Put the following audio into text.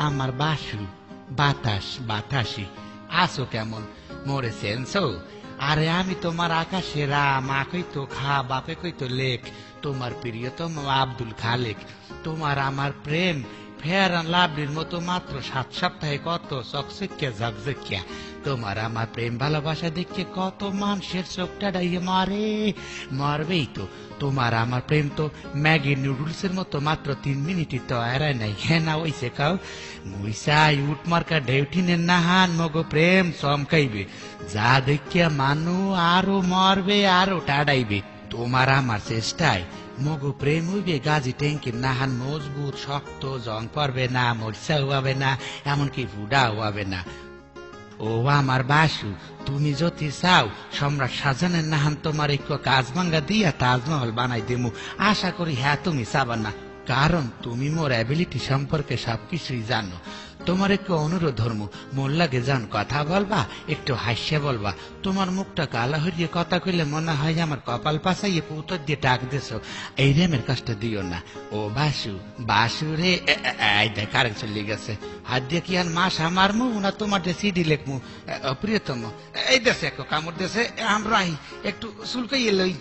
আমার বাসু বাতাস বাতাসি আসো কেমন মরেছেনছ? আরে আমি তোমার আকাশে রা, মা কইতো খা, বাপে কইতো লেখ, তোমার প্রিয়তম আব্দুল খালেক। তোমার আমার প্রেম ফেয়ার অ্যান্ড লাভলির মতো মাত্র 7 সপ্তাহে কত চকচকিয়া ঝকঝকিয়া। তোমার আমার প্রেম ভালোবাসা দেখে কত মানুষের চোখটা ডাইয়ে মরে, মরবেই তো। তোমার আমার প্রেম তো ম্যাগি নুডলসের মতো মাত্র 3 মিনিটই তো এরাই নাই। হ্যাঁ না ওইসে কাউ মুইসাই উঠ মার্কা ডেউটিনের নাহান মগো প্রেম চমকাইবে, যা দেখিয়া মানু আরো মরবে আরো টাডাইবে। তোমার আমার চেষ্টায় মগো প্রেম হইবে গাজী ট্যাঙ্কির নাহান মজবুত শক্ত, জং পড়বে না, মরিচা হওয়াবে না, এমনকি ফুডা হওয়াবে না। ও আমার বাসু, তুমি যদি চাও সম্রাট শাহজাহানের নাহান তোমার একটু কাজ ভাঙ্গা দিয়া তাজমহল বানাই দেমু। আশা করি হ্যাঁ তুমি চাবা না, কারণ তুমি মোর অ্যাবিলিটি সম্পর্কে সবকিছুই জানো। তোমার একটু অনুরোধ ধর্ম, মোর লাগে যান কথা বলবা, একটু হাসিয়া বলবা। তোমার মুখটা কালা হইয়ে কথা কইলে মনে হয় আমার কপাল পাশাইয়ে পুতর দিয়ে ডাক দিছ। এই রেমের কষ্ট দিও না। ও বাসু, বাসু রে, কারেন্ট চলে গেছে। হাত দিয়ে কি আর মাস মারমু না তোমার সিডি লেখমু? প্রিয়তম এই দেশে এক কামড় দেশে, আমরা একটু চুলকাইয়ে লই।